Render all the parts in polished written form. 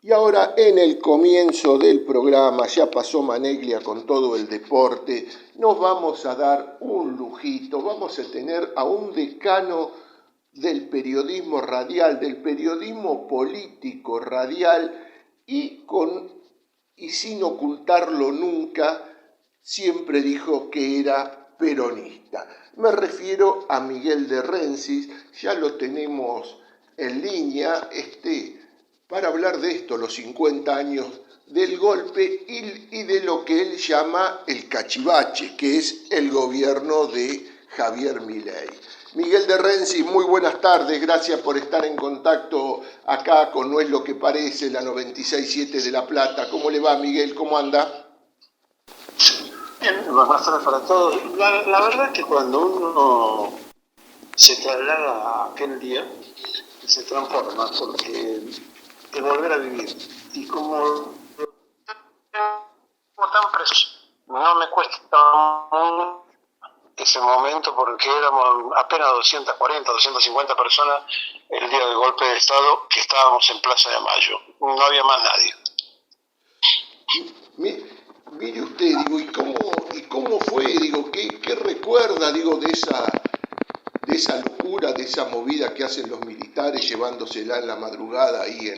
Y ahora en el comienzo del programa, ya pasó Maneglia con todo el deporte, nos vamos a dar un lujito, vamos a tener a un decano del periodismo radial, del periodismo político radial y sin ocultarlo nunca, siempre dijo que era peronista. Me refiero a Miguel de Rensis, ya lo tenemos en línea, para hablar de esto, los 50 años del golpe y de lo que él llama el cachivache, que es el gobierno de Javier Milei. Miguel de Rensis, muy buenas tardes, gracias por estar en contacto acá con No es lo que parece, la 96.7 de La Plata. ¿Cómo le va, Miguel? ¿Cómo anda? Bien, buenas tardes para todos. La verdad es que cuando uno se traslada a aquel día, se transforma, porque de volver a vivir. Y como tan preso, no me cuesta mucho ese momento porque éramos apenas 240, 250 personas el día del golpe de Estado que estábamos en Plaza de Mayo. No había más nadie. Mire usted, digo, ¿y cómo fue? Digo, ¿qué recuerda, digo, de esa locura, de esa movida que hacen los militares llevándosela en la madrugada, ahí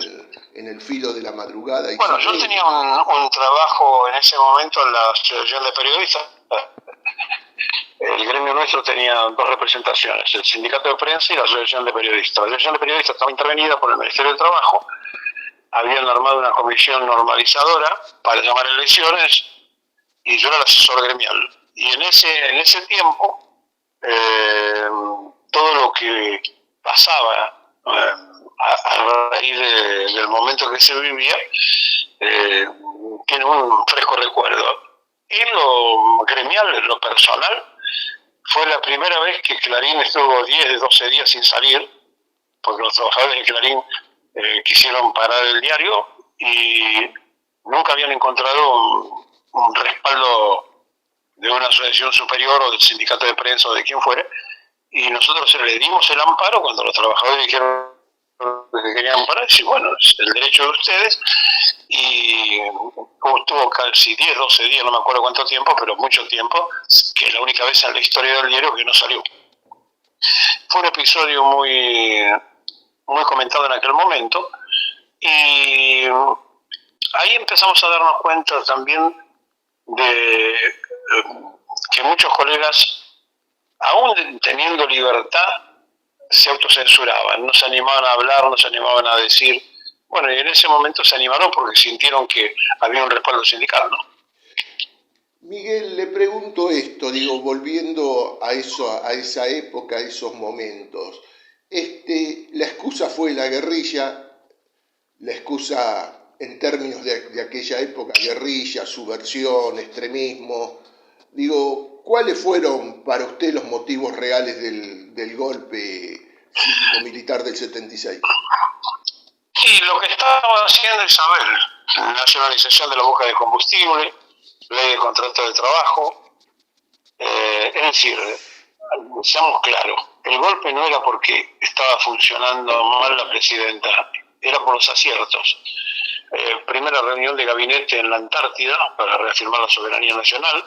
en el filo de la madrugada? Bueno, yo tenía un trabajo en ese momento en la Asociación de Periodistas. El gremio nuestro tenía dos representaciones, el Sindicato de Prensa y la Asociación de Periodistas. La Asociación de Periodistas estaba intervenida por el Ministerio del Trabajo, habían armado una comisión normalizadora para llamar a elecciones y yo era el asesor gremial. Y en ese tiempo, todo lo que pasaba a raíz del momento que se vivía, tiene un fresco recuerdo. En lo gremial, en lo personal, fue la primera vez que Clarín estuvo 10, 12 días sin salir, porque los trabajadores de Clarín quisieron parar el diario y nunca habían encontrado un respaldo de una asociación superior o del sindicato de prensa o de quien fuere, y nosotros le dimos el amparo cuando los trabajadores dijeron que querían parar, y bueno, es el derecho de ustedes, y tuvo casi 10, 12 días, no me acuerdo cuánto tiempo, pero mucho tiempo, que es la única vez en la historia del diario que no salió. Fue un episodio muy comentado en aquel momento, y ahí empezamos a darnos cuenta también de que muchos colegas, aún teniendo libertad, se autocensuraban, no se animaban a hablar, no se animaban a decir. Bueno, y en ese momento se animaron porque sintieron que había un respaldo sindical, ¿no? Miguel, le pregunto esto, digo, volviendo a esa época, a esos momentos. La excusa fue la guerrilla, la excusa en términos de aquella época, guerrilla, subversión, extremismo. Digo, ¿cuáles fueron para usted los motivos reales del golpe cívico-militar del 76? Sí, lo que estaba haciendo Isabel, nacionalización de la boca de combustible, ley de contrato de trabajo, es decir, seamos claros, el golpe no era porque estaba funcionando mal la presidenta, era por los aciertos. Primera reunión de gabinete en la Antártida para reafirmar la soberanía nacional.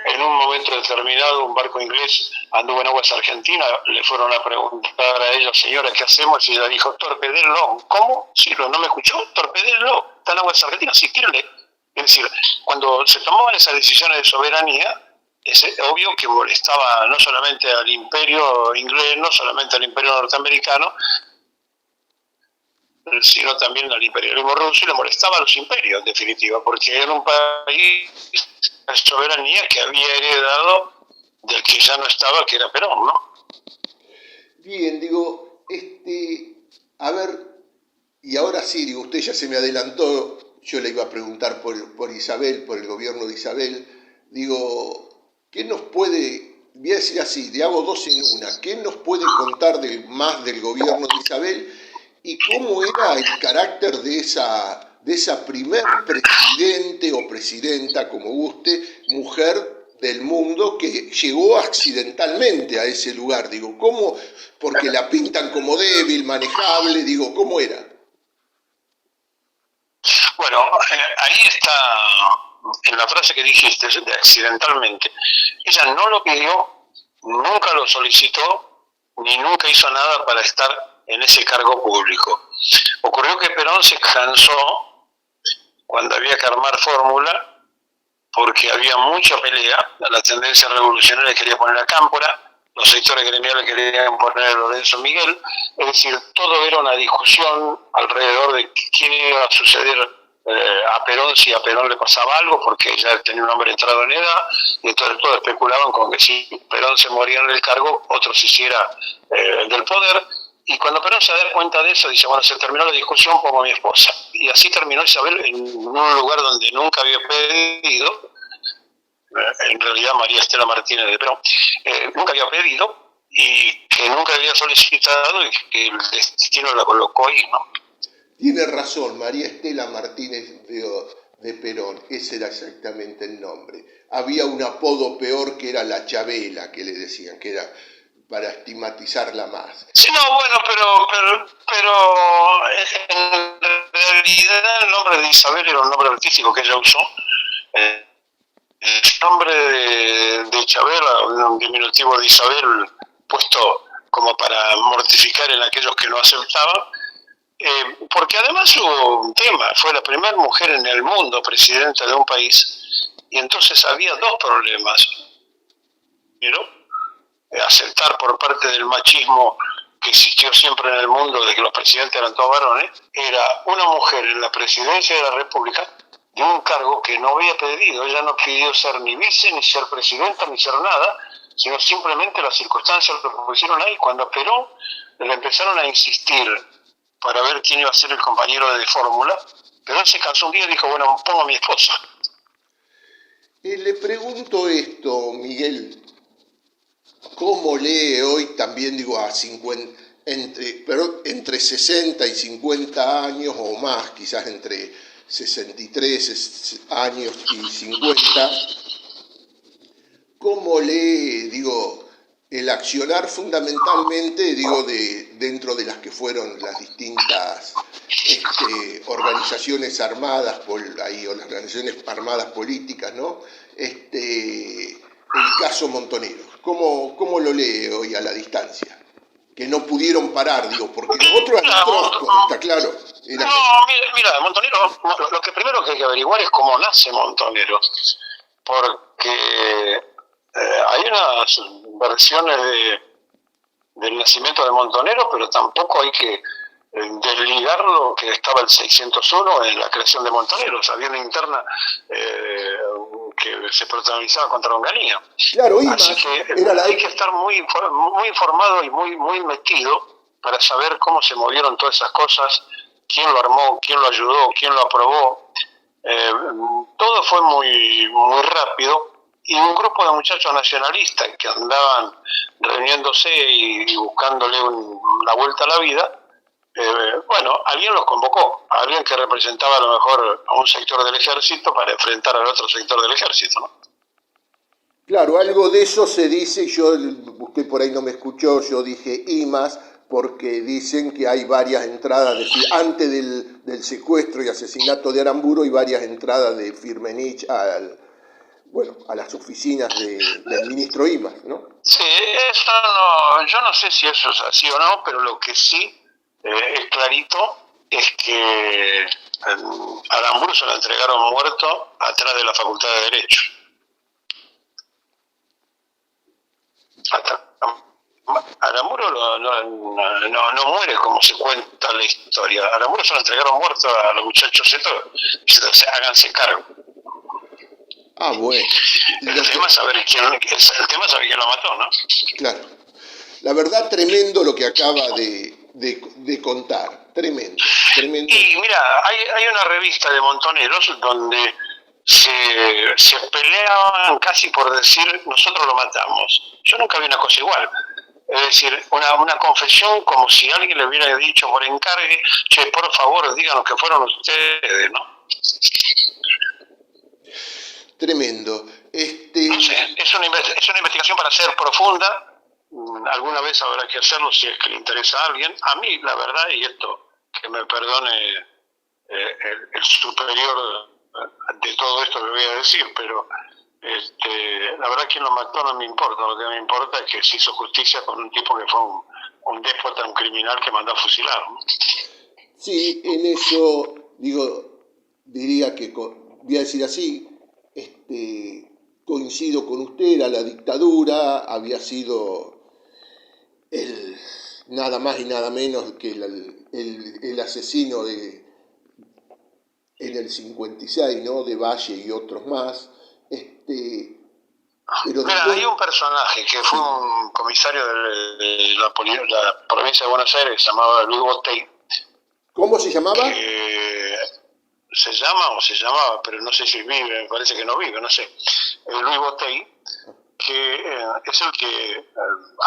En un momento determinado un barco inglés anduvo en aguas argentinas, le fueron a preguntar a ella, señora, ¿qué hacemos? Y ella dijo, torpedéenlo. ¿Cómo? Sí, no me escuchó, torpedéenlo. ¿Está en aguas argentinas? Sí, tírenle. Es decir, cuando se tomaban esas decisiones de soberanía, es obvio que molestaba no solamente al imperio inglés, no solamente al imperio norteamericano, sino también al imperialismo ruso, y le molestaba a los imperios, en definitiva, porque era un país de soberanía que había heredado del que ya no estaba, que era Perón, ¿no? Bien, digo, a ver, y ahora sí, digo, usted ya se me adelantó, yo le iba a preguntar por Isabel, por el gobierno de Isabel, digo, ¿qué nos puede, voy a decir así, le hago dos en una, ¿qué nos puede contar más del gobierno de Isabel y cómo era el carácter de esa primer presidente o presidenta, como guste, mujer del mundo que llegó accidentalmente a ese lugar. Digo, ¿cómo? Porque la pintan como débil, manejable, digo, ¿cómo era? Bueno, ahí está en la frase que dijiste, de accidentalmente. Ella no lo pidió, nunca lo solicitó, ni nunca hizo nada para estar en ese cargo público. Ocurrió que Perón se cansó cuando había que armar fórmula, porque había mucha pelea, la tendencia revolucionaria quería poner a Cámpora, los sectores gremiales querían poner a Lorenzo Miguel, es decir, todo era una discusión alrededor de quién iba a suceder a Perón si a Perón le pasaba algo, porque ya tenía un hombre entrado en edad, y entonces todos especulaban con que si Perón se moría en el cargo, otro se hiciera del poder. Y cuando Perón se da cuenta de eso, dice, bueno, se terminó la discusión, pongo a mi esposa. Y así terminó Isabel en un lugar donde nunca había pedido, en realidad María Estela Martínez de Perón, nunca había pedido y que nunca había solicitado y que el destino la colocó ahí, ¿no? Tiene razón, María Estela Martínez de Perón, ese era exactamente el nombre. Había un apodo peor que era la Chabela, que le decían, que era para estigmatizarla más. Sí, no, bueno, pero en realidad el nombre de Isabel era un nombre artístico que ella usó. El nombre de Chabela, un diminutivo de Isabel, puesto como para mortificar en aquellos que no aceptaban, porque además hubo un tema, fue la primera mujer en el mundo presidenta de un país, y entonces había dos problemas. ¿No? Aceptar por parte del machismo que existió siempre en el mundo de que los presidentes eran todos varones, era una mujer en la presidencia de la República de un cargo que no había pedido. Ella no pidió ser ni vice, ni ser presidenta, ni ser nada, sino simplemente las circunstancias lo pusieron ahí. Cuando a Perón le empezaron a insistir para ver quién iba a ser el compañero de fórmula, Perón se cansó un día y dijo, bueno, pongo a mi esposa. Le pregunto esto, Miguel, ¿cómo lee hoy también, digo, a 50, entre 60 y 50 años o más, quizás entre 63 años y 50, cómo lee, digo, el accionar fundamentalmente, digo, dentro de las que fueron las distintas organizaciones armadas, o las organizaciones armadas políticas, ¿no? El caso Montoneros. ¿Cómo lo lee hoy a la distancia? Que no pudieron parar, digo, porque lo otro era Trotsko, está claro. Era mira, Montonero, lo que primero que hay que averiguar es cómo nace Montonero, porque hay unas versiones del nacimiento de Montonero, pero tampoco hay que desligarlo que estaba el 601 en la creación de Montoneros. Había una interna que se protagonizaba contra Onganía. Claro, así que hay que estar muy informado y muy metido para saber cómo se movieron todas esas cosas, quién lo armó, quién lo ayudó, quién lo aprobó. Todo fue muy rápido, y un grupo de muchachos nacionalistas que andaban reuniéndose y buscándole la vuelta a la vida, bueno, alguien los convocó, alguien que representaba a lo mejor a un sector del ejército para enfrentar al otro sector del ejército, ¿no? Claro, algo de eso se dice, usted por ahí no me escuchó, yo dije IMAS, porque dicen que hay varias entradas, antes del secuestro y asesinato de Aramburu, hay varias entradas de Firmenich a las oficinas del ministro IMAS, ¿no? Sí, eso no, yo no sé si eso es así o no, pero lo que sí es clarito es que a Aramburu se lo entregaron muerto atrás de la Facultad de Derecho. Aramburu no muere como se cuenta la historia. Aramburu se lo entregaron muerto a los muchachos estos, háganse cargo. Ah, bueno. El tema es saber quién lo mató, ¿no? Claro. La verdad, tremendo lo que acaba de contar. Tremendo. Y mira, hay una revista de Montoneros donde se peleaban casi por decir, nosotros lo matamos. Yo nunca vi una cosa igual. Es decir, una confesión como si alguien le hubiera dicho por encargue, che, por favor, díganos que fueron ustedes, ¿no? Tremendo. No sé, es una investigación para ser profunda. Alguna vez habrá que hacerlo si es que le interesa a alguien. A mí, la verdad, y esto que me perdone el superior de todo esto que voy a decir, pero la verdad que lo mató no me importa. Lo que me importa es que se hizo justicia con un tipo que fue un déspota, un criminal que mandó a fusilar, ¿no? Sí, en eso, diría que, voy a decir así, coincido con usted, era la dictadura, había sido el, nada más y nada menos que el asesino en el 56, ¿no? De Valle y otros más. Pero Mira, después, hay un personaje que fue sí. un comisario de la provincia de Buenos Aires, que se llamaba Luis Botey, ¿Cómo se llamaba? que se llama o se llamaba, pero no sé si vive, me parece que no vive, no sé, Luis Botey, que es el que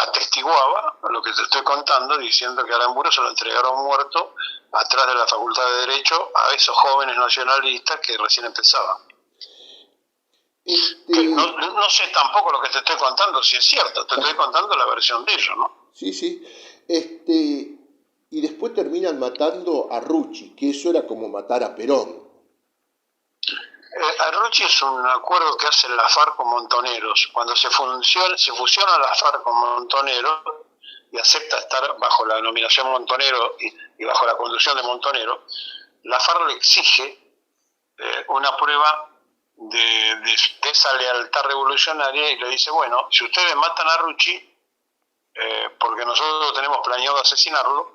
atestiguaba lo que te estoy contando, diciendo que Aramburu se lo entregaron muerto atrás de la Facultad de Derecho a esos jóvenes nacionalistas que recién empezaban. Que no sé tampoco lo que te estoy contando si es cierto, te estoy contando la versión de ellos, ¿no? Sí, sí. Y después terminan matando a Rucci, que eso era como matar a Perón. A Rucci es un acuerdo que hace la FARC con Montoneros. Cuando se fusiona la FARC con Montoneros y acepta estar bajo la denominación Montonero y bajo la conducción de Montonero, la FARC le exige una prueba de esa lealtad revolucionaria y le dice, bueno, si ustedes matan a Rucci, porque nosotros tenemos planeado asesinarlo,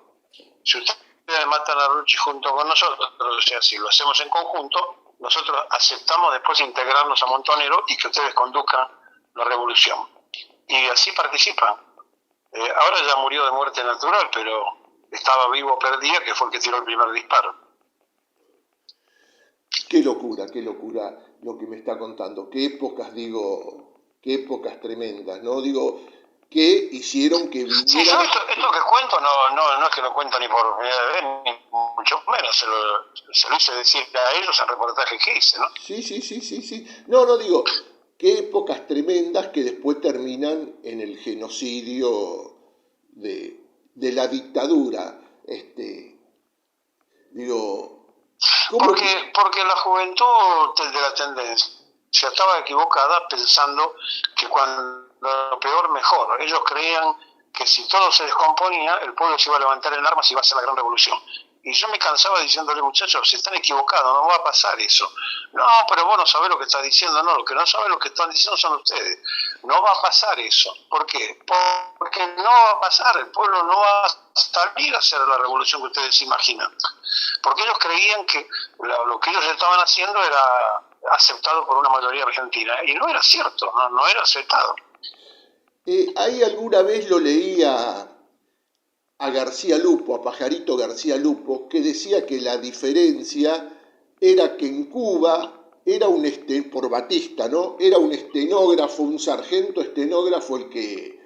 si ustedes matan a Rucci junto con nosotros, o sea, si lo hacemos en conjunto, nosotros aceptamos después integrarnos a Montonero y que ustedes conduzcan la revolución. Y así participan. Ahora ya murió de muerte natural, pero estaba vivo Perdía, que fue el que tiró el primer disparo. Qué locura lo que me está contando. Qué épocas, qué épocas tremendas, ¿no? Que hicieron que viniera... Sí, yo esto que cuento no es que lo cuento ni por primera vez, ni mucho menos. Se lo hice decir a ellos en reportajes que hice, ¿no? Sí. No, qué épocas tremendas que después terminan en el genocidio de la dictadura. ¿Cómo? Porque la juventud de la tendencia estaba equivocada pensando que cuando peor, mejor. Ellos creían que si todo se descomponía, el pueblo se iba a levantar en armas y iba a ser la gran revolución. Y yo me cansaba diciéndole, muchachos, se están equivocados, no va a pasar eso. No, pero vos no sabés lo que estás diciendo, no, lo que no saben lo que están diciendo son ustedes. No va a pasar eso. ¿Por qué? Porque no va a pasar, el pueblo no va a salir a hacer la revolución que ustedes imaginan. Porque ellos creían que lo que ellos estaban haciendo era aceptado por una mayoría argentina, y no era cierto, no era aceptado. Ahí alguna vez lo leía a García Lupo, a Pajarito García Lupo, que decía que la diferencia era que en Cuba era por Batista, ¿no? Era un estenógrafo, un sargento estenógrafo el que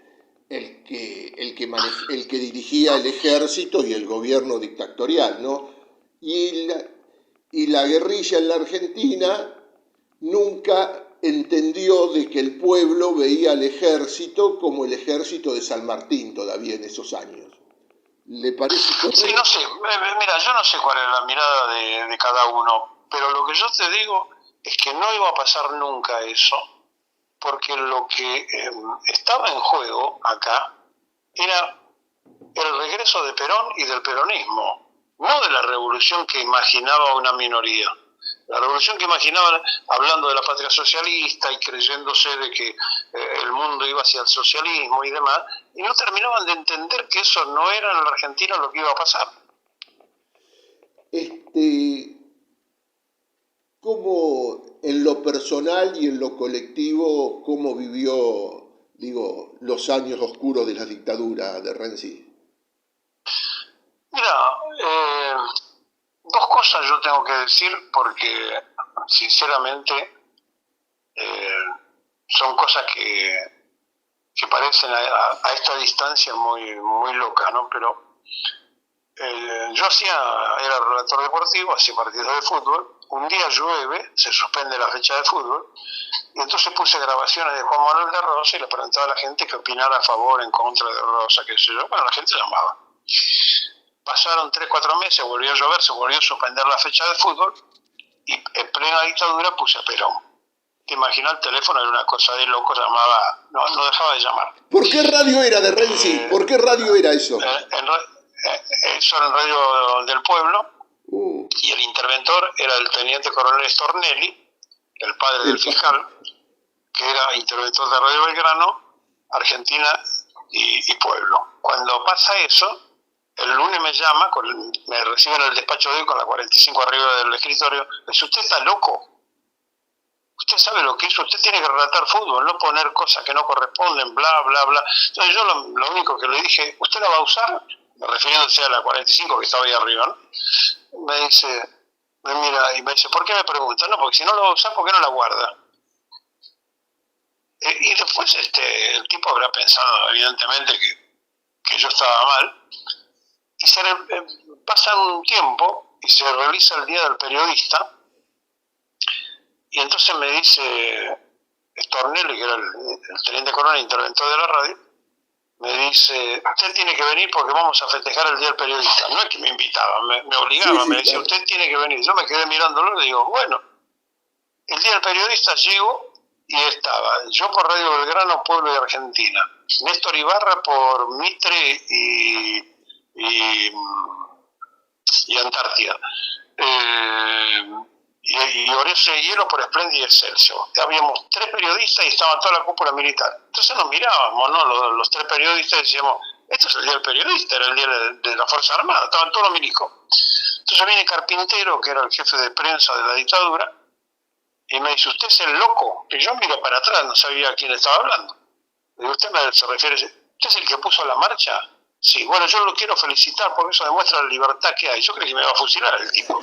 dirigía el ejército y el gobierno dictatorial, ¿no? Y la guerrilla en la Argentina nunca entendió de que el pueblo veía al ejército como el ejército de San Martín todavía en esos años. ¿Le parece correcto? Sí, no sé, mira, yo no sé cuál es la mirada de cada uno, pero lo que yo te digo es que no iba a pasar nunca eso, porque lo que estaba en juego acá era el regreso de Perón y del peronismo, no de la revolución que imaginaba una minoría. La revolución que imaginaban, hablando de la patria socialista y creyéndose de que el mundo iba hacia el socialismo y demás, y no terminaban de entender que eso no era en la Argentina lo que iba a pasar. ¿Cómo en lo personal y en lo colectivo, cómo vivió, los años oscuros de la dictadura de Renzi? Mira, dos cosas yo tengo que decir porque sinceramente son cosas que parecen a esta distancia muy, muy locas, ¿no? Pero yo era relator deportivo, hacía partidos de fútbol, un día llueve, se suspende la fecha de fútbol, y entonces puse grabaciones de Juan Manuel de Rosa y le preguntaba a la gente que opinara a favor, en contra de Rosa, qué sé yo. Bueno, la gente llamaba. Pasaron 3-4 meses, volvió a llover, se volvió a suspender la fecha de fútbol, y en plena dictadura puse a Perón. Te imaginas, el teléfono era una cosa de loco, llamaba, no dejaba de llamar. ¿Por qué radio era de Renzi? ¿Por qué radio era eso? Eso era en Radio del Pueblo, y el interventor era el teniente coronel Stornelli, el padre del fiscal, que era interventor de Radio Belgrano, Argentina y Pueblo. Cuando pasa eso, el lunes me llama, me recibe en el despacho de hoy con la 45 arriba del escritorio, me dice: ¿usted está loco? Usted sabe lo que es, usted tiene que relatar fútbol, no poner cosas que no corresponden, bla, bla, bla. Entonces yo lo único que le dije: ¿usted la va a usar? Refiriéndose a la 45 que estaba ahí arriba, ¿no? Me dice, me mira y me dice: ¿por qué me pregunta? No, porque si no la va a usar, ¿por qué no la guarda? Y después el tipo habrá pensado, evidentemente, que yo estaba mal. Y pasa un tiempo y se realiza el Día del Periodista. Y entonces me dice Stornelli, que era el teniente coronel interventor de la radio, me dice: usted tiene que venir porque vamos a festejar el Día del Periodista. No es que me invitaba, me obligaba, sí, me decía: claro, usted tiene que venir. Yo me quedé mirándolo y digo: bueno, el Día del Periodista llego y estaba yo por Radio Belgrano, Pueblo de Argentina, Néstor Ibarra por Mitre y Antártida, y Horacio de Hielo por Splendid y Excelsior. Habíamos 3 periodistas y estaba toda la cúpula militar. Entonces nos mirábamos, ¿no? Los 3 periodistas, decíamos: esto es el Día del Periodista, era el Día de la Fuerza Armada, estaban todos los milicos. Entonces viene Carpintero, que era el jefe de prensa de la dictadura, y me dice: ¿usted es el loco? Y yo miro para atrás, no sabía a quién estaba hablando. Le digo: ¿usted se refiere? ¿Usted es el que puso la marcha? Sí, bueno, yo lo quiero felicitar porque eso demuestra la libertad que hay. Yo creí que me iba a fusilar el tipo.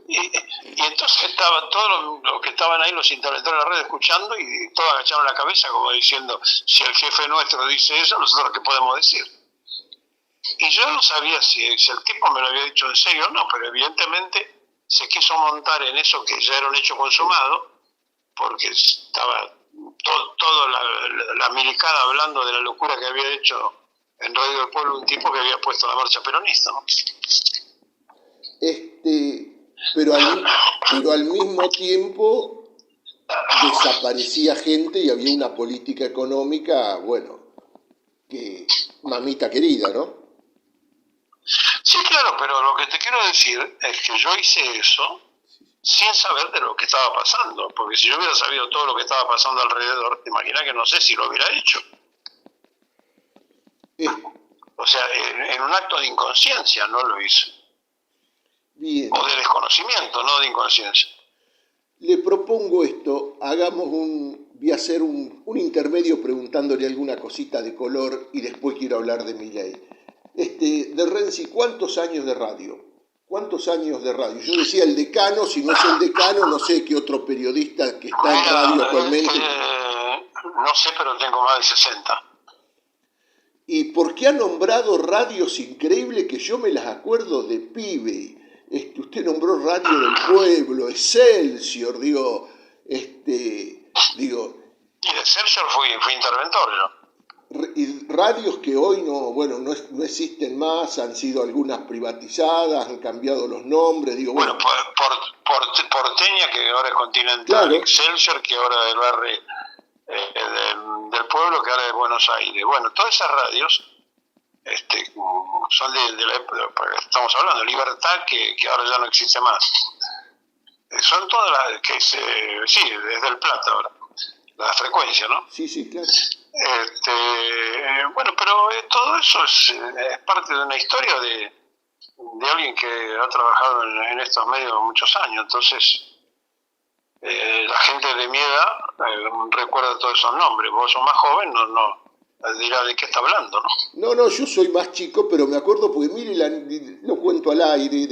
Y entonces estaban todos los que estaban ahí, los interventores de la red, escuchando, y todos agacharon la cabeza como diciendo: si el jefe nuestro dice eso, nosotros qué podemos decir. Y yo no sabía si el tipo me lo había dicho en serio o no, pero evidentemente se quiso montar en eso que ya era un hecho consumado, porque estaba toda la milicada hablando de la locura que había hecho en Radio del Pueblo un tipo que había puesto la marcha peronista, ¿no? Pero al mismo tiempo desaparecía gente y había una política económica, bueno, que mamita querida, ¿no? Sí, claro, pero lo que te quiero decir es que yo hice eso sin saber de lo que estaba pasando, porque si yo hubiera sabido todo lo que estaba pasando alrededor, te imaginas que no sé si lo hubiera hecho. O sea, en un acto de inconsciencia no lo hice. Bien. O de desconocimiento, no de inconsciencia. Le propongo esto, voy a hacer un intermedio preguntándole alguna cosita de color y después quiero hablar de Milei. De Renzi, ¿cuántos años de radio? ¿Cuántos años de radio? Yo decía el decano, si no es el decano, no sé qué otro periodista que está en radio actualmente. No sé, pero tengo más de 60. ¿Y por qué ha nombrado radios increíbles que yo me las acuerdo de pibe? Usted nombró Radio del Pueblo, Excelsior, digo. Y de Excelsior fui interventor yo. Y radios que hoy no existen más, han sido algunas privatizadas, han cambiado los nombres, digo. Bueno, Porteña, que ahora es Continental, claro. Excelsior, que ahora es el barrio del Pueblo, que ahora es de Buenos Aires. Bueno, todas esas radios son de la época que estamos hablando, Libertad, que ahora ya no existe más. Son todas las que sí, es del Plata ahora, la frecuencia, ¿no? Sí, claro. Bueno, pero todo eso es parte de una historia de alguien que ha trabajado en estos medios muchos años. Entonces, la gente de mi edad recuerda todos esos nombres. Vos sos más joven, no dirá de qué está hablando, ¿no? No, yo soy más chico, pero me acuerdo porque, mire, lo cuento al aire,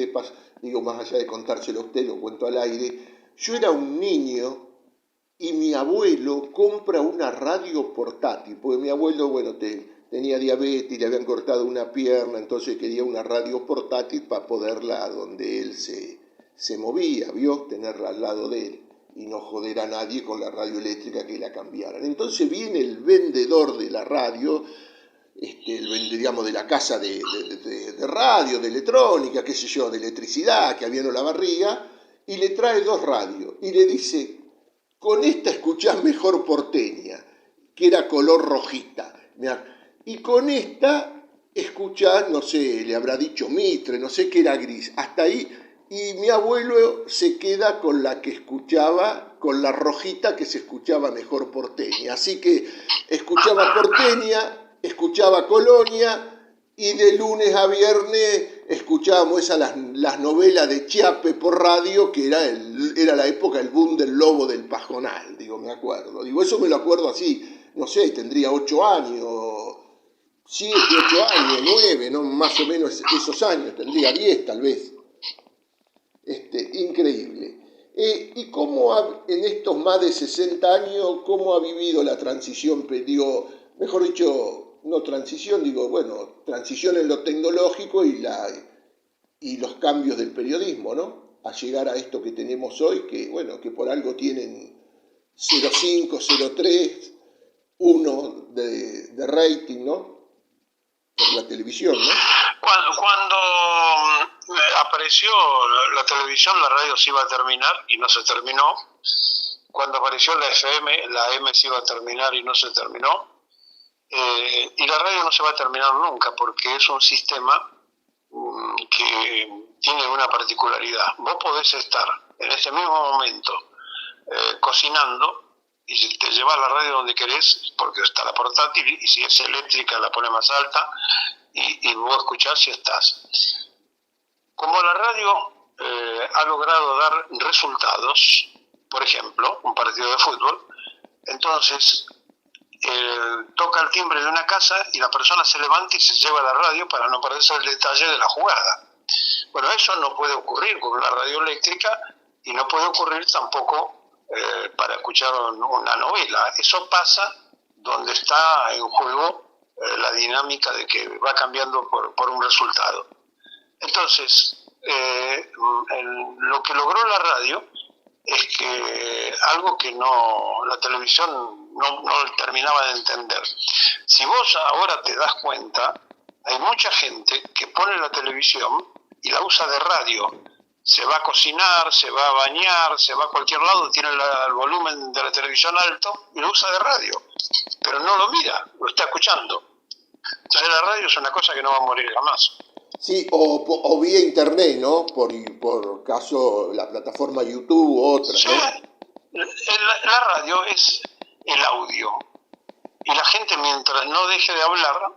digo, más allá de contárselo a usted, lo cuento al aire. Yo era un niño y mi abuelo compra una radio portátil, porque mi abuelo, tenía diabetes, le habían cortado una pierna, entonces quería una radio portátil para poderla donde él se se movía, vio, tenerla al lado de él y no joder a nadie con la radio eléctrica que la cambiaran. Entonces viene el vendedor de la radio, digamos, de la casa de radio, de electrónica, qué sé yo, de electricidad, que había en Olavarría, y le trae 2 radios y le dice, con esta escuchás mejor Porteña, que era color rojita, y con esta escuchás, no sé, le habrá dicho Mitre, no sé, que era gris, hasta ahí. Y mi abuelo se queda con la que escuchaba, con la rojita que se escuchaba mejor Porteña. Así que escuchaba Porteña, escuchaba Colonia, y de lunes a viernes escuchábamos las novelas de Chiappe por radio, que era la época, el boom del Lobo del Pajonal, digo, me acuerdo. Digo, eso me lo acuerdo así, no sé, tendría 8 años, 7, 8 años, 9, ¿no? Más o menos esos años, tendría 10 tal vez. Increíble. ¿Y cómo en estos más de 60 años, cómo ha vivido la transición, mejor dicho, no transición, digo, bueno, transición en lo tecnológico y los cambios del periodismo, ¿no? A llegar a esto que tenemos hoy, que bueno, que por algo tienen 0,5, 0,3, 1 de rating, ¿no? Por la televisión, ¿no? Cuando apareció la televisión, la radio se iba a terminar y no se terminó. Cuando apareció la FM, la M se iba a terminar y no se terminó. Y la radio no se va a terminar nunca porque es un sistema que tiene una particularidad. Vos podés estar en ese mismo momento cocinando y te llevas la radio donde querés porque está la portátil y si es eléctrica la pone más alta y vos escuchás si estás. Como la radio ha logrado dar resultados, por ejemplo, un partido de fútbol, entonces toca el timbre de una casa y la persona se levanta y se lleva la radio para no perderse el detalle de la jugada. Bueno, eso no puede ocurrir con una radio eléctrica y no puede ocurrir tampoco para escuchar una novela. Eso pasa donde está en juego la dinámica de que va cambiando por un resultado. Entonces, lo que logró la radio es que algo que la televisión no terminaba de entender. Si vos ahora te das cuenta, hay mucha gente que pone la televisión y la usa de radio. Se va a cocinar, se va a bañar, se va a cualquier lado, tiene el volumen de la televisión alto y lo usa de radio. Pero no lo mira, lo está escuchando. Entonces la radio es una cosa que no va a morir jamás. Sí, o vía internet, ¿no? Por caso la plataforma YouTube u otra, sí, ¿no? La radio es el audio. Y la gente mientras no deje de hablar,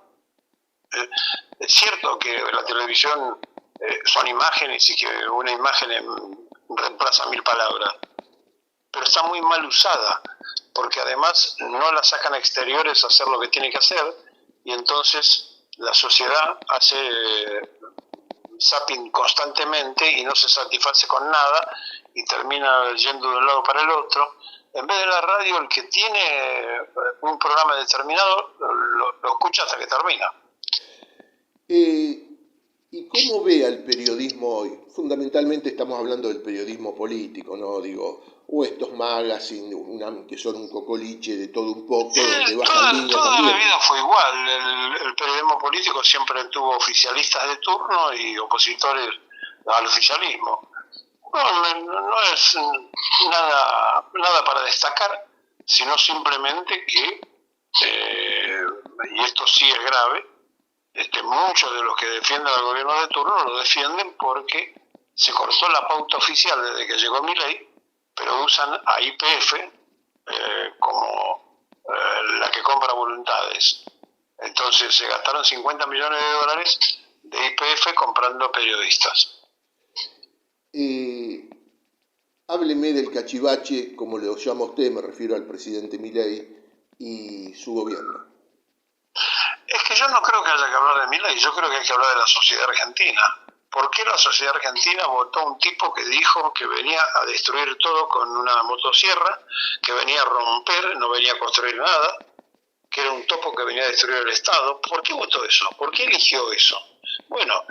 es cierto que la televisión son imágenes y que una imagen reemplaza 1000 palabras, pero está muy mal usada, porque además no la sacan a exteriores a hacer lo que tiene que hacer, y entonces la sociedad hace zapping constantemente y no se satisface con nada y termina yendo de un lado para el otro. En vez de la radio, el que tiene un programa determinado lo escucha hasta que termina. ¿Y cómo ve al periodismo hoy? Fundamentalmente estamos hablando del periodismo político, ¿no? Digo, o estos magazines que son un cocoliche de todo un poco, donde bajan línea toda también. La vida fue igual. El periodismo político siempre tuvo oficialistas de turno y opositores al oficialismo. No es nada para destacar, sino simplemente que, y esto sí es grave, muchos de los que defienden al gobierno de turno lo defienden porque se cortó la pauta oficial desde que llegó Milei, pero usan a YPF como la que compra voluntades. Entonces se gastaron $50 millones de YPF comprando periodistas. Hábleme del cachivache, como le llama usted, me refiero al presidente Milei y su gobierno. Es que yo no creo que haya que hablar de Milei, yo creo que hay que hablar de la sociedad argentina. ¿Por qué la sociedad argentina votó a un tipo que dijo que venía a destruir todo con una motosierra, que venía a romper, no venía a construir nada, que era un topo que venía a destruir el Estado? ¿Por qué votó eso? ¿Por qué eligió eso? Bueno,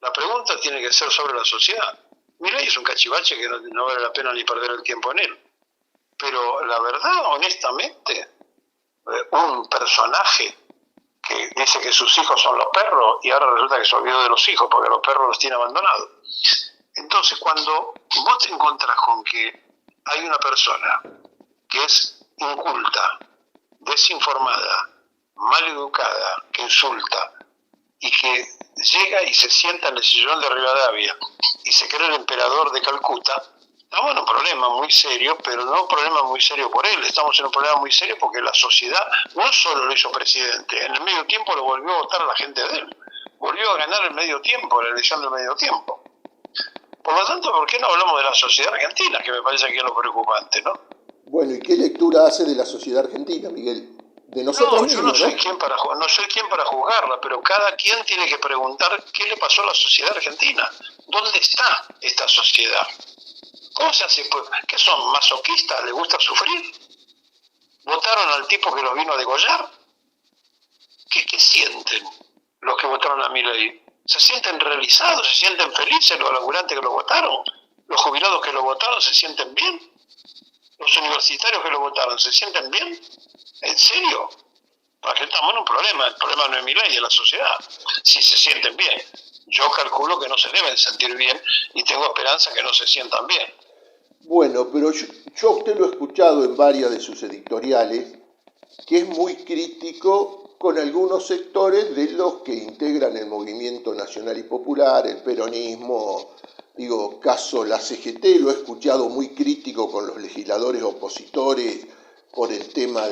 la pregunta tiene que ser sobre la sociedad. Milei es un cachivache que no vale la pena ni perder el tiempo en él. Pero la verdad, honestamente, un personaje que dice que sus hijos son los perros y ahora resulta que se olvidó de los hijos porque los perros los tiene abandonados. Entonces, cuando vos te encontrás con que hay una persona que es inculta, desinformada, mal educada, que insulta y que llega y se sienta en el sillón de Rivadavia y se cree el emperador de Calcuta, estamos en un problema muy serio, pero no un problema muy serio por él, estamos en un problema muy serio porque la sociedad no solo lo hizo presidente, en el medio tiempo lo volvió a votar la gente de él, volvió a ganar el medio tiempo, la elección del medio tiempo. Por lo tanto, ¿por qué no hablamos de la sociedad argentina, que me parece que es lo preocupante, ¿no? Bueno, ¿y qué lectura hace de la sociedad argentina, Miguel? De nosotros No, mismos, yo no soy quien para juzgarla, pero cada quien tiene que preguntar qué le pasó a la sociedad argentina. ¿Dónde está esta sociedad? ¿Cómo se hace? ¿Qué son? ¿Masoquistas? ¿Les gusta sufrir? ¿Votaron al tipo que los vino a degollar? ¿Qué sienten los que votaron a Milei? ¿Se sienten realizados? ¿Se sienten felices los laburantes que lo votaron? ¿Los jubilados que lo votaron se sienten bien? ¿Los universitarios que lo votaron se sienten bien? ¿En serio? Porque estamos en un problema. El problema no es Milei, es la sociedad. Si se sienten bien. Yo calculo que no se deben sentir bien y tengo esperanza que no se sientan bien. Bueno, pero yo a usted lo he escuchado en varias de sus editoriales, que es muy crítico con algunos sectores de los que integran el movimiento nacional y popular, el peronismo, digo, caso la CGT, lo he escuchado muy crítico con los legisladores opositores por el tema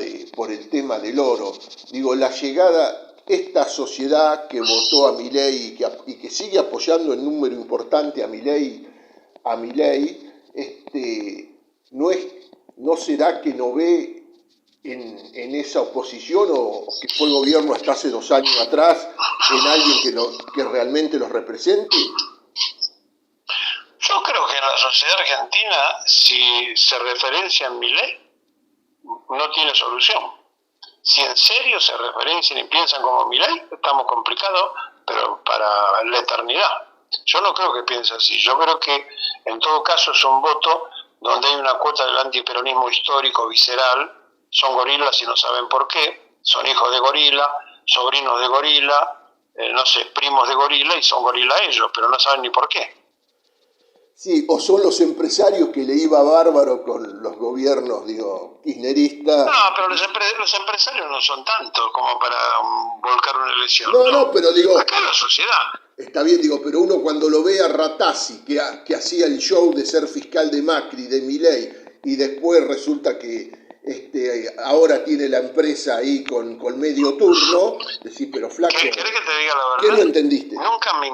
del oro. Digo, la llegada, esta sociedad que votó a Milei y que sigue apoyando en número importante a Milei, ¿no será que no ve en esa oposición o que fue el gobierno hasta hace 2 años atrás en alguien que realmente los represente? Yo creo que en la sociedad argentina, si se referencia en Milei, no tiene solución. Si en serio se referencian y piensan como Milei, estamos complicados, pero para la eternidad. Yo no creo que piense así. Yo creo que en todo caso es un voto donde hay una cuota del antiperonismo histórico, visceral. Son gorilas y no saben por qué. Son hijos de gorila, sobrinos de gorila, no sé, primos de gorila y son gorila ellos, pero no saben ni por qué. Sí, o son los empresarios que le iba bárbaro con los gobiernos, digo, kirchneristas. No, pero los empresarios no son tantos como para volcar una elección. No, pero digo... Acá es la sociedad. Está bien, digo, pero uno cuando lo ve a Ratazzi, que hacía el show de ser fiscal de Macri, de Milei, y después resulta que ahora tiene la empresa ahí con medio turno, decir, pero flaco, ¿Querés que te diga la verdad? ¿qué no entendiste? Nunca me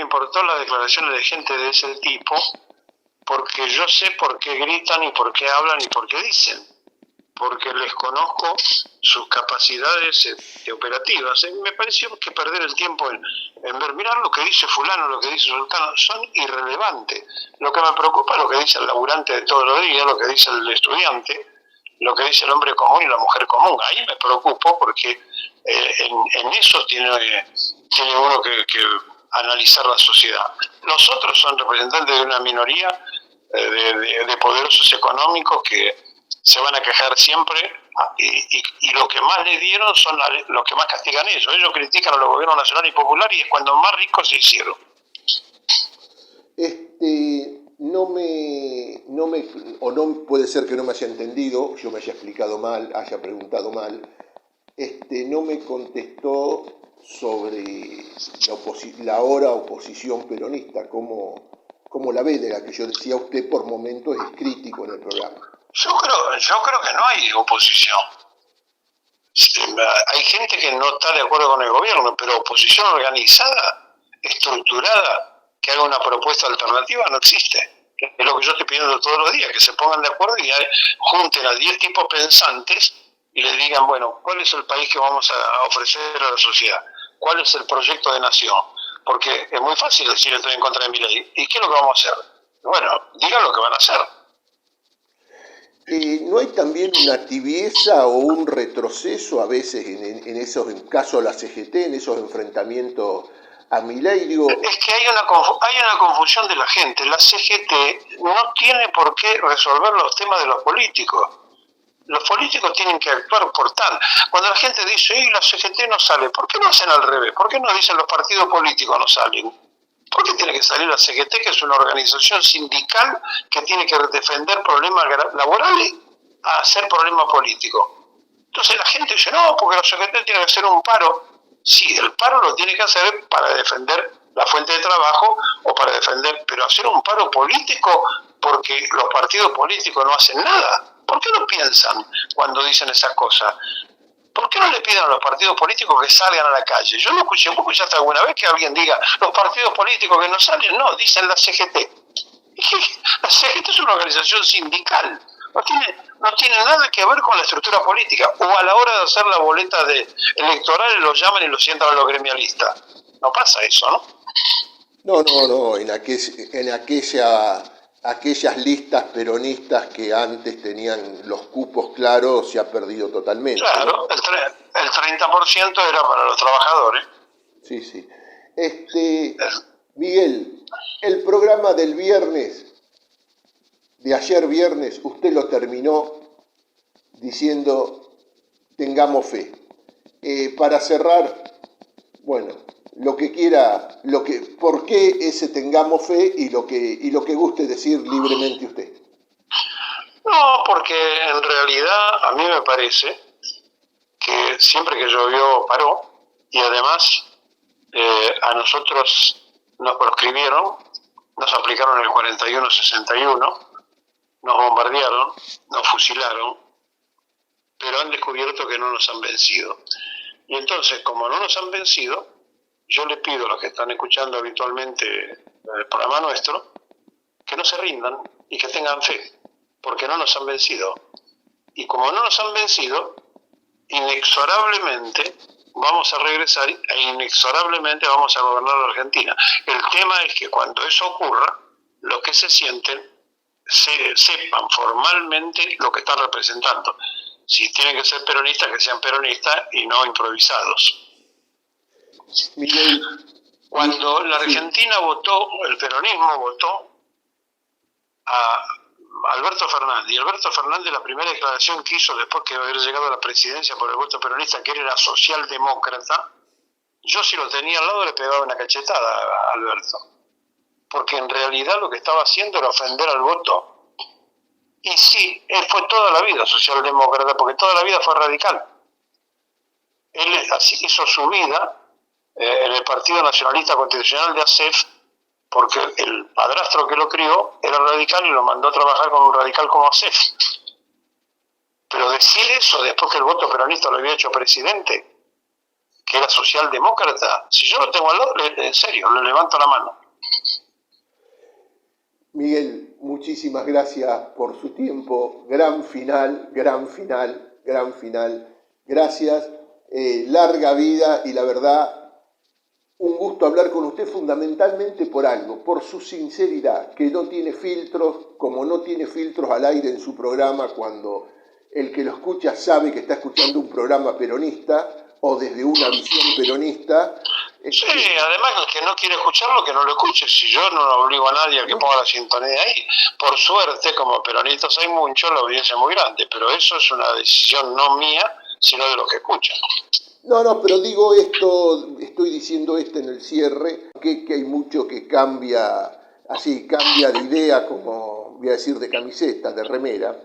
importó las declaraciones de gente de ese tipo, porque yo sé por qué gritan y por qué hablan y por qué dicen. Porque les conozco sus capacidades operativas. Me pareció que perder el tiempo en ver, mirar lo que dice fulano, lo que dice sultano, son irrelevantes. Lo que me preocupa es lo que dice el laburante de todos los días, lo que dice el estudiante, lo que dice el hombre común y la mujer común. Ahí me preocupo porque en eso tiene uno que analizar la sociedad. Los otros son representantes de una minoría de poderosos económicos que se van a quejar siempre y los que más le dieron son los que más castigan ellos. Ellos critican a los gobiernos nacionales y populares y es cuando más ricos se hicieron. No puede ser que no me haya entendido, yo me haya explicado mal, haya preguntado mal. No me contestó sobre la ahora oposición peronista, cómo la ve, de la que yo decía usted por momentos es crítico en el programa. Yo creo que no hay oposición. Hay gente que no está de acuerdo con el gobierno, pero oposición organizada, estructurada, que haga una propuesta alternativa no existe. Es lo que yo estoy pidiendo todos los días, que se pongan de acuerdo y junten a 10 tipos pensantes y les digan, bueno, ¿cuál es el país que vamos a ofrecer a la sociedad? ¿Cuál es el proyecto de nación? Porque es muy fácil decir estoy en contra de Milei. ¿Y qué es lo que vamos a hacer? Bueno, digan lo que van a hacer. ¿No hay también una tibieza o un retroceso a veces en caso de la CGT, en esos enfrentamientos a Milei, digo... Es que hay una confusión de la gente. La CGT no tiene por qué resolver los temas de los políticos. Los políticos tienen que actuar por tal. Cuando la gente dice, la CGT no sale, ¿por qué no hacen al revés? ¿Por qué no dicen los partidos políticos no salen? ¿Por qué tiene que salir la CGT, que es una organización sindical que tiene que defender problemas laborales, a hacer problemas políticos? Entonces la gente dice, no, porque la CGT tiene que hacer un paro. Sí, el paro lo tiene que hacer para defender la fuente de trabajo o para defender, pero hacer un paro político porque los partidos políticos no hacen nada. ¿Por qué no piensan cuando dicen esas cosas? ¿Por qué no le piden a los partidos políticos que salgan a la calle? Yo no escuché, ¿vos escuchaste alguna vez que alguien diga los partidos políticos que no salen? No, dicen la CGT. La CGT es una organización sindical. No tiene nada que ver con la estructura política. O a la hora de hacer la boleta electoral los llaman y los sientan a los gremialistas. No pasa eso, ¿no? No, en aquellas listas peronistas que antes tenían los cupos claros se ha perdido totalmente. Claro, ¿no? El 30% era para los trabajadores. Sí. Miguel, el programa del viernes, de ayer viernes, usted lo terminó diciendo tengamos fe. Para cerrar, bueno, lo que quiera, por qué ese tengamos fe y lo que guste decir libremente usted. No, porque en realidad a mí me parece que siempre que llovió paró, y además a nosotros nos proscribieron, nos aplicaron el 41-61, nos bombardearon, nos fusilaron, pero han descubierto que no nos han vencido. Y entonces, como no nos han vencido, yo le pido a los que están escuchando habitualmente el programa nuestro, que no se rindan y que tengan fe, porque no nos han vencido. Y como no nos han vencido, inexorablemente vamos a regresar e inexorablemente vamos a gobernar la Argentina. El tema es que cuando eso ocurra, los que se sienten sepan formalmente lo que están representando. Si tienen que ser peronistas, que sean peronistas y no improvisados. Miguel, cuando la Argentina votó, el peronismo votó a Alberto Fernández, y Alberto Fernández la primera declaración que hizo después que haber llegado a la presidencia por el voto peronista, que él era socialdemócrata, yo si lo tenía al lado le pegaba una cachetada a Alberto, porque en realidad lo que estaba haciendo era ofender al voto. Y sí, él fue toda la vida socialdemócrata, porque toda la vida fue radical. Él así hizo su vida en el Partido Nacionalista Constitucional de ASEF, porque el padrastro que lo crió era radical y lo mandó a trabajar con un radical como ASEF. Pero decir eso después que el voto peronista lo había hecho presidente, que era socialdemócrata, si yo lo tengo al lado, en serio, le levanto la mano. Miguel, muchísimas gracias por su tiempo. Gran final. Gracias. Larga vida y la verdad, un gusto hablar con usted fundamentalmente por algo, por su sinceridad, que no tiene filtros, como no tiene filtros al aire en su programa cuando el que lo escucha sabe que está escuchando un programa peronista o desde una visión peronista. Sí, además el que no quiere escucharlo, que no lo escuche. Si yo no obligo a nadie a que ponga la sintonía ahí, por suerte, como peronistas hay muchos, la audiencia es muy grande, pero eso es una decisión no mía, sino de los que escuchan. No, pero digo esto, estoy diciendo esto en el cierre, que hay mucho que cambia de idea, como voy a decir, de camiseta, de remera,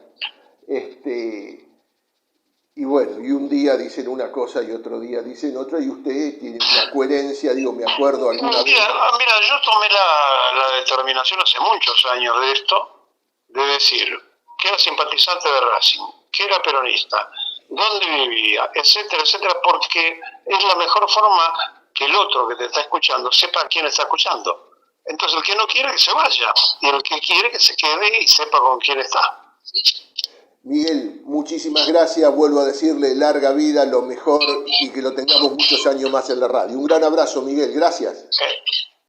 y bueno, y un día dicen una cosa y otro día dicen otra, y usted tiene una coherencia, me acuerdo alguna vez. Mira, yo tomé la determinación hace muchos años de esto, de decir que era simpatizante de Racing, que era peronista, dónde vivía, etcétera, porque es la mejor forma que el otro que te está escuchando sepa a quién está escuchando. Entonces el que no quiere que se vaya, y el que quiere que se quede y sepa con quién está. Miguel, muchísimas gracias, vuelvo a decirle larga vida, lo mejor y que lo tengamos muchos años más en la radio. Un gran abrazo, Miguel, gracias.